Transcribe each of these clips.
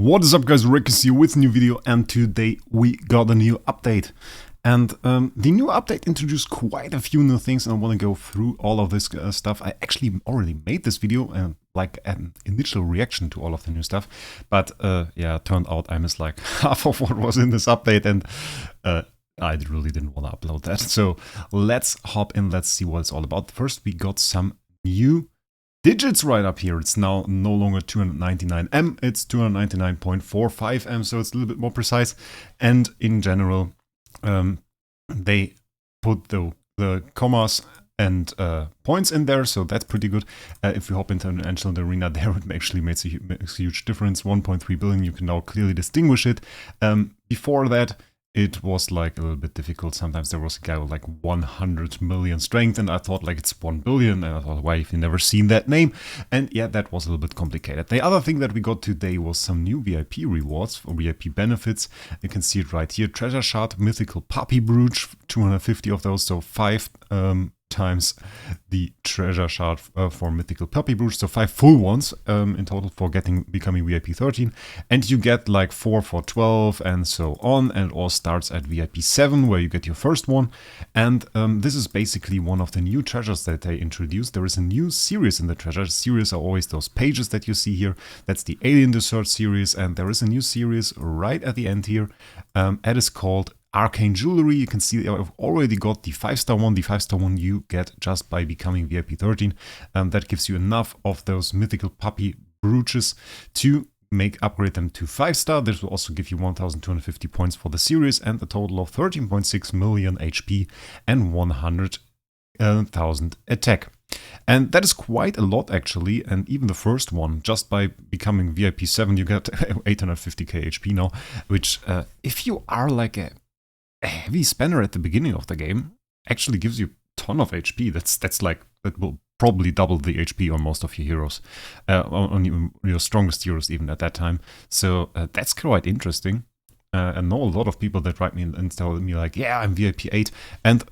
What is up, guys? Wraec is here with a new video, and today we got a new update. And the new update introduced quite a few new things, and I want to go through all of this stuff. I actually already made this video and like an initial reaction to all of the new stuff, but yeah, it turned out I missed like half of what was in this update, and I really didn't want to upload that. So let's hop in, let's see what it's all about. First, we got some new digits right up here. It's now no longer 299M, it's 299.45M, so it's a little bit more precise. And in general, they put the commas and points in there, so that's pretty good. If you hop into an Ancient Arena there, it actually makes a huge difference. 1.3 billion, you can now clearly distinguish it. Before that, it was like a little bit difficult. Sometimes there was a guy with like 100 million strength, and I thought like it's 1 billion, and I thought, why have you never seen that name? And yeah, that was a little bit complicated. The other thing that we got today was some new VIP rewards or VIP benefits. You can see it right here. Treasure Shard, Mythical Puppy Brooch, 250 of those, so 5 times the treasure shard for Mythical Puppy Brooch, so 5 full ones in total for becoming VIP 13, and you get like 4 for 12 and so on, and it all starts at VIP 7 where you get your first one. And this is basically one of the new treasures that they introduced. There is a new series in the treasure series, are always those pages that you see here. That's the Alien Dessert series, and there is a new series right at the end here. It is called Arcane Jewelry. You can see I've already got the 5-star one. The 5-star one you get just by becoming VIP 13. That gives you enough of those mythical puppy brooches to upgrade them to 5-star. This will also give you 1250 points for the series and a total of 13.6 million HP and 100,000 attack. And that is quite a lot actually, and even the first one, just by becoming VIP 7 you get 850k HP now, which if you are like a heavy spender at the beginning of the game, actually gives you a ton of HP. That's like, that will probably double the HP on most of your heroes, on your strongest heroes even at that time. So that's quite interesting. I know a lot of people that write me and tell me like, yeah, I'm VIP 8, and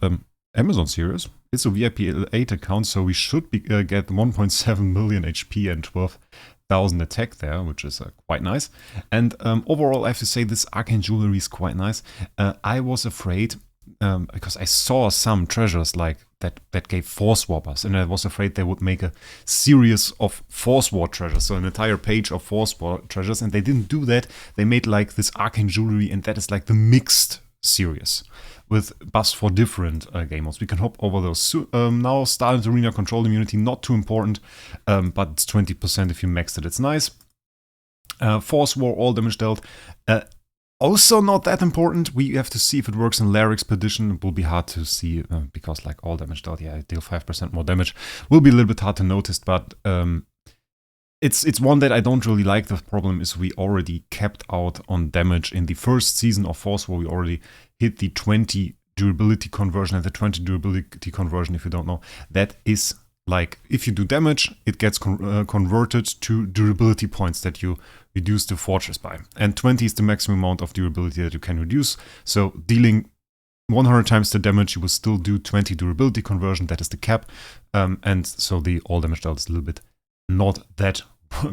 Amazon series, it's a VIP 8 account, so we should get 1.7 million HP and 12,000 attack there, which is quite nice. And overall, I have to say this Arcane Jewelry is quite nice. I was afraid, because I saw some treasures like that gave Force Whoppers, and I was afraid they would make a series of Force War treasures, so an entire page of Force War treasures, and they didn't do that. They made like this Arcane Jewelry, and that is like the mixed series with buffs for different game modes. We can hop over those now. Started Arena Control Immunity, not too important, but it's 20% if you maxed it, it's nice. Force War, all damage dealt, also not that important. We have to see if it works in Wraec's Perdition. It will be hard to see because like all damage dealt, yeah, I deal 5% more damage. Will be a little bit hard to notice, but it's one that I don't really like. The problem is we already capped out on damage in the first season of Force War. We already hit the 20 durability conversion, and the 20 durability conversion, if you don't know, that is like if you do damage, it gets converted to durability points that you reduce the fortress by. And 20 is the maximum amount of durability that you can reduce. So dealing 100 times the damage, you will still do 20 durability conversion. That is the cap. And so the all damage dealt is a little bit not that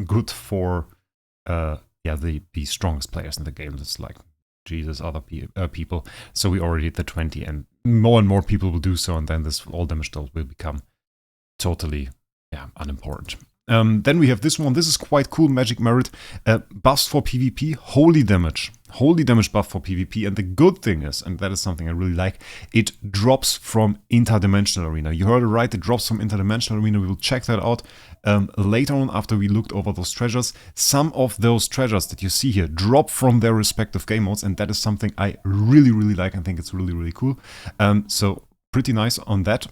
good for yeah, the strongest players in the game. It's like Jesus, other people. So we already hit the 20, and more people will do so, and then this all damage dealt will become totally, yeah, unimportant. Then we have this one. This is quite cool. Magic Merit, buffs for PvP, holy damage buff for PvP. And the good thing is, and that is something I really like, it drops from Interdimensional Arena. You heard it right, it drops from Interdimensional Arena. We will check that out later on after we looked over those treasures. Some of those treasures that you see here drop from their respective game modes, and that is something I really like. I think it's really cool. So pretty nice on that.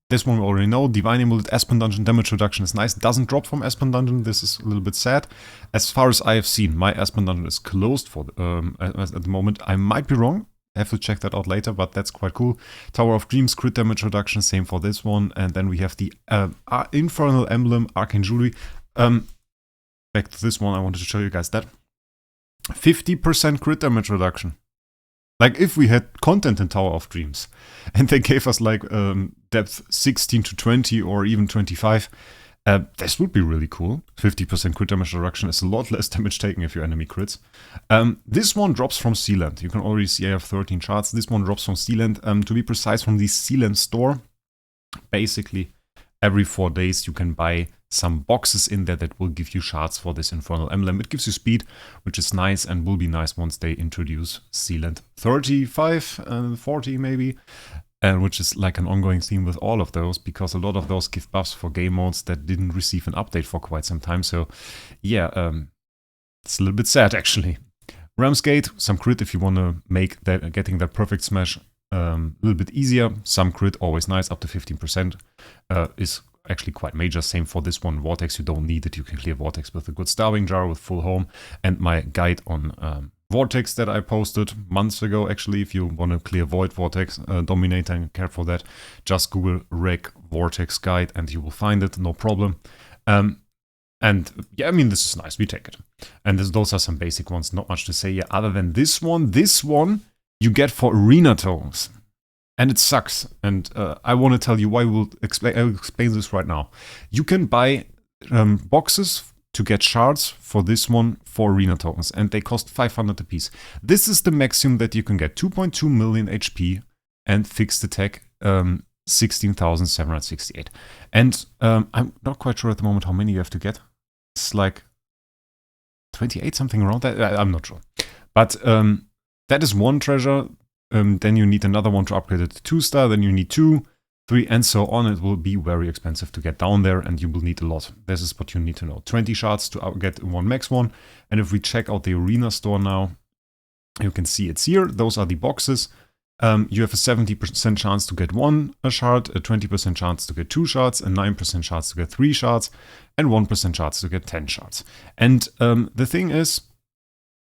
This one we already know. Divine Amulet, Aspen Dungeon, damage reduction is nice. Doesn't drop from Aspen Dungeon. This is a little bit sad. As far as I have seen, my Aspen Dungeon is closed for at the moment. I might be wrong. I have to check that out later, but that's quite cool. Tower of Dreams, crit damage reduction, same for this one. And then we have the Infernal Emblem, Arcane Jewelry. Back to this one, I wanted to show you guys that. 50% crit damage reduction. Like if we had content in Tower of Dreams and they gave us like depth 16 to 20 or even 25, This would be really cool. 50% crit damage reduction is a lot less damage taken if your enemy crits. This one drops from Sealand. You can already see I have 13 shards. This one drops from Sealand. To be precise, from the Sealand store. Basically, every 4 days you can buy some boxes in there that will give you shards for this Infernal Emblem. It gives you speed, which is nice and will be nice once they introduce Sealand 35, 40 maybe. Which is like an ongoing theme with all of those, because a lot of those give buffs for game modes that didn't receive an update for quite some time. So yeah, it's a little bit sad actually. Ramsgate, some crit if you want to make that getting that perfect smash a little bit easier. Some crit, always nice, up to 15% is actually quite major. Same for this one. Vortex, you don't need it. You can clear Vortex with a good Starving Jar with full home. And my guide on Vortex that I posted months ago, actually, if you want to clear Void Vortex, Dominator and care for that, just Google Wraec Vortex Guide and you will find it, no problem. And yeah, I mean, this is nice, we take it. And those are some basic ones, not much to say here, other than this one you get for arena tokens. And it sucks, and I want to tell you why. I'll explain this right now. You can buy boxes to get shards for this one for arena tokens, and they cost 500 apiece. This is the maximum that you can get, 2.2 million HP and fixed attack 16,768. And I'm not quite sure at the moment how many you have to get. It's like 28, something around that. I'm not sure. But that is one treasure. Then you need another one to upgrade it to 2-star, then you need 2, 3, and so on. It will be very expensive to get down there, and you will need a lot. This is what you need to know. 20 shards to get one max one. And if we check out the arena store now, you can see it's here. Those are the boxes. You have a 70% chance to get one shard, a 20% chance to get 2 shards, a 9% chance to get 3 shards, and 1% chance to get 10 shards. And the thing is,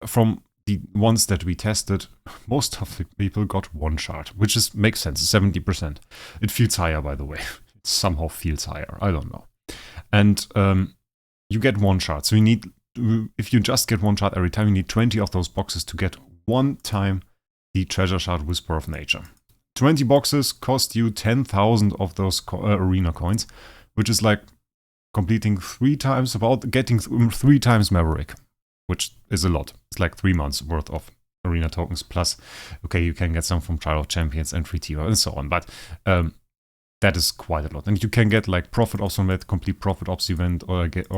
from the ones that we tested, most of the people got 1 shard, which makes sense, 70%. It feels higher, by the way. It somehow feels higher, I don't know. And you get 1 shard. So you need, if you just get 1 shard every time, you need 20 of those boxes to get 1 time the treasure shard Whisper of Nature. 20 boxes cost you 10,000 of those arena coins, which is like completing 3 times, about getting 3 times Maverick, which is a lot. It's like 3 months worth of arena tokens plus, okay, you can get some from Trial of Champions and Free Tier and so on, but that is quite a lot. And you can get like Profit Ops from that, complete Profit Ops event, or get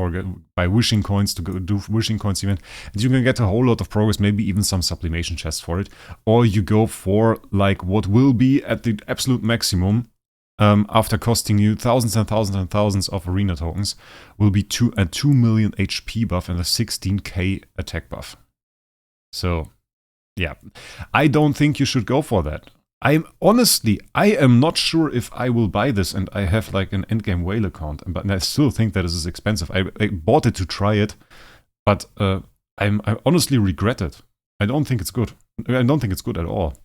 buy wishing coins to go do wishing coins event, and you can get a whole lot of progress, maybe even some sublimation chests for it, or you go for like what will be at the absolute maximum. After costing you thousands and thousands and thousands of arena tokens, will be a 2 million HP buff and a 16k attack buff. So, yeah, I don't think you should go for that. I am not sure if I will buy this, and I have like an endgame whale account, but I still think that this is expensive. I bought it to try it, but I honestly regret it. I don't think it's good. I don't think it's good at all.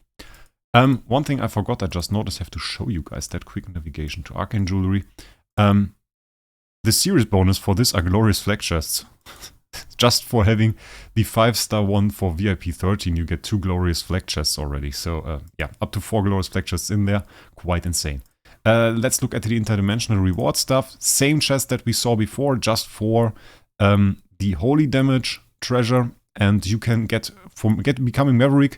One thing I forgot, I just noticed, I have to show you guys that quick navigation to Arcane Jewelry. The series bonus for this are glorious flag chests. Just for having the 5-star one for VIP 13, you get 2 glorious flag chests already. So yeah, up to 4 glorious flag chests in there. Quite insane. Let's look at the interdimensional reward stuff. Same chest that we saw before, just for the holy damage treasure. And you can get, becoming Maverick,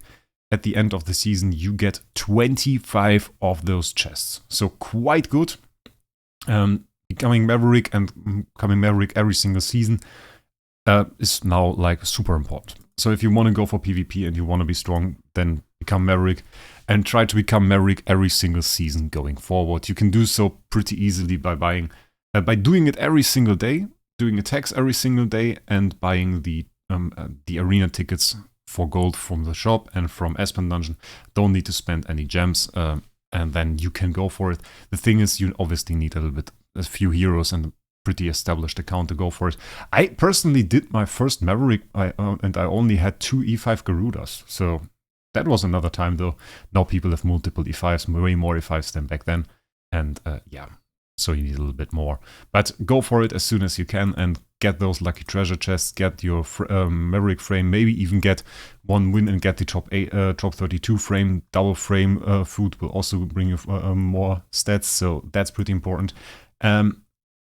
at the end of the season, you get 25 of those chests. So quite good. Becoming Maverick and becoming Maverick every single season is now like super important. So if you want to go for PvP and you want to be strong, then become Maverick and try to become Maverick every single season going forward. You can do so pretty easily by buying, by doing it every single day, doing attacks every single day, and buying the arena tickets for gold from the shop and from Aspen Dungeon. Don't need to spend any gems, and then you can go for it. The thing is, you obviously need a few heroes and a pretty established account to go for it. I personally did my first Maverick, and I only had 2 E5 Garudas, so that was another time though. Now people have multiple E5s, way more E5s than back then, and yeah, so you need a little bit more. But go for it as soon as you can and get those lucky treasure chests, get your Maverick frame, maybe even get 1 win and get the top 32 frame. Double frame food will also bring you more stats, so that's pretty important.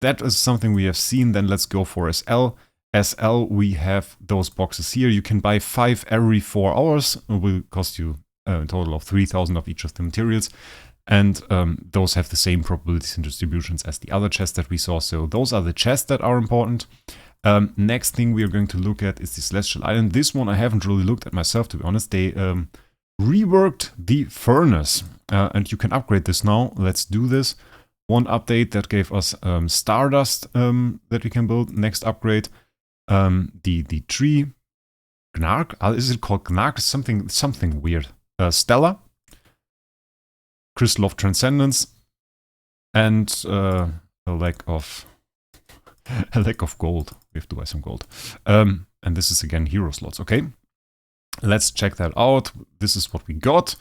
that is something we have seen. Then let's go for SL. SL, we have those boxes here. You can buy 5 every 4 hours. It will cost you a total of 3,000 of each of the materials. And those have the same probabilities and distributions as the other chests that we saw. So those are the chests that are important. Next thing we are going to look at is the Celestial Island. This one I haven't really looked at myself, to be honest. They reworked the furnace, and you can upgrade this now. Let's do this. One update that gave us Stardust that we can build. Next upgrade, the tree. Gnark? Is it called Gnark? Something weird. Stella. Crystal of Transcendence. And a lack of gold. We have to buy some gold. And this is again hero slots, okay? Let's check that out. This is what we got.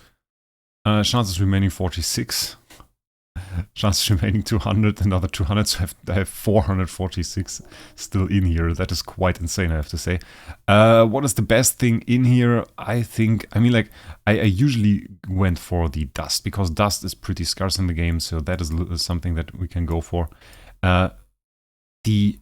Chances remaining 46. Chances remaining 200, another 200. So I have 446 still in here. That is quite insane, I have to say. What is the best thing in here? I usually went for the dust, because dust is pretty scarce in the game. So that is something that we can go for. The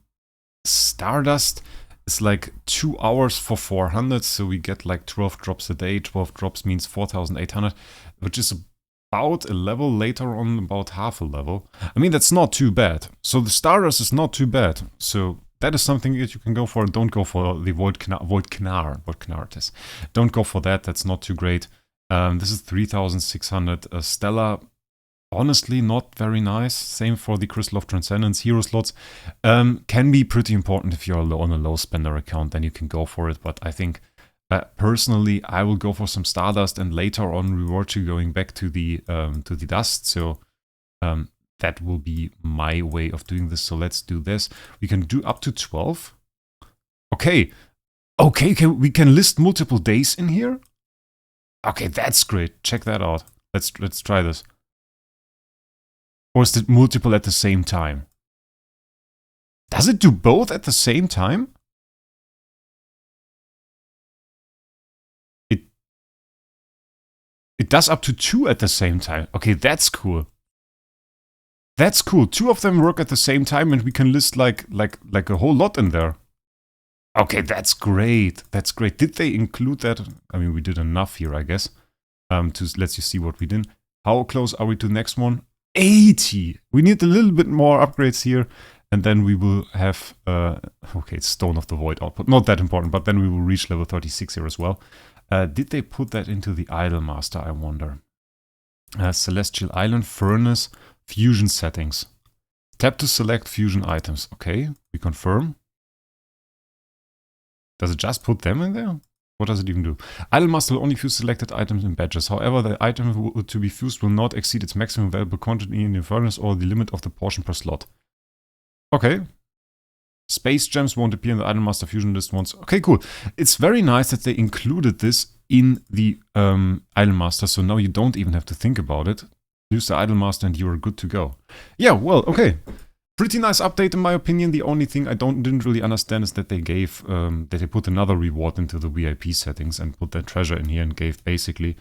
Stardust is like 2 hours for 400, so we get like 12 drops a day. 12 drops means 4,800, which is about a level later on, about half a level. I mean, that's not too bad. So the Stardust is not too bad. So that is something that you can go for. Don't go for the Void Knar test. Don't go for that. That's not too great. This is 3,600. Stella, honestly, not very nice. Same for the Crystal of Transcendence. Hero slots can be pretty important if you're on a low spender account. Then you can go for it. But I think personally, I will go for some Stardust and later on reward you going back to the dust. So that will be my way of doing this. So let's do this. We can do up to 12. Okay. Okay, we can list multiple days in here. Okay, that's great. Check that out. Let's try this. Or is it multiple at the same time? Does it do both at the same time? It does up to 2 at the same time. Okay, that's cool. That's cool. 2 of them work at the same time, and we can list like a whole lot in there. Okay, that's great. That's great. Did they include that? I mean, we did enough here, I guess. To let you see what we did. How close are we to the next one? 80. We need a little bit more upgrades here, and then we will have okay, it's Stone of the Void output. Not that important, but then we will reach level 36 here as well. Did they put that into the Idol Master, I wonder? Celestial Island, Furnace, Fusion Settings. Tap to select fusion items. Okay, we confirm. Does it just put them in there? What does it even do? Idol Master will only fuse selected items in batches. However, the item to be fused will not exceed its maximum available quantity in the furnace or the limit of the portion per slot. Okay. Space gems won't appear in the Idol Master fusion list once. Okay, cool. It's very nice that they included this in the Idol Master, so now you don't even have to think about it. Use the Idol Master and you're good to go. Yeah, well, okay. Pretty nice update in my opinion. The only thing I didn't really understand is that they gave that they put another reward into the VIP settings and put that treasure in here and gave basically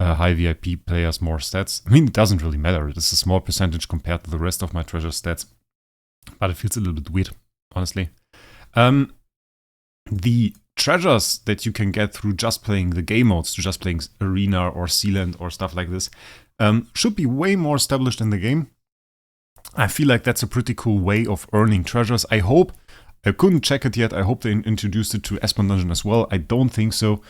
high VIP players more stats. I mean, it doesn't really matter. It's a small percentage compared to the rest of my treasure stats, but it feels a little bit weird, honestly. The treasures that you can get through just playing the game modes, just playing Arena or Sealand or stuff like this, should be way more established in the game. I feel like that's a pretty cool way of earning treasures. I hope, I couldn't check it yet, I hope they introduced it to Espen Dungeon as well. I don't think so.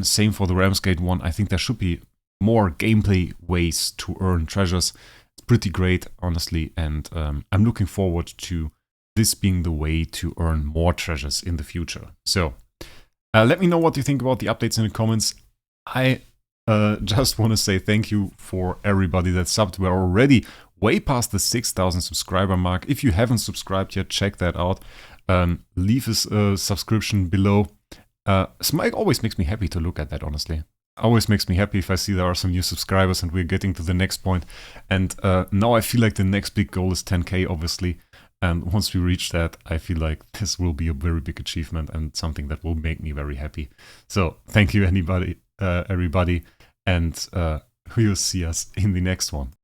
Same for the Ramsgate one. I think there should be more gameplay ways to earn treasures. It's pretty great, honestly, and I'm looking forward to this being the way to earn more treasures in the future. So, let me know what you think about the updates in the comments. I just want to say thank you for everybody that subbed. We're already way past the 6,000 subscriber mark. If you haven't subscribed yet, check that out. Leave a subscription below. Smike always makes me happy to look at that, honestly. Always makes me happy if I see there are some new subscribers and we're getting to the next point. And now I feel like the next big goal is 10K, obviously. And once we reach that, I feel like this will be a very big achievement and something that will make me very happy. So thank you, everybody. And we'll see us in the next one.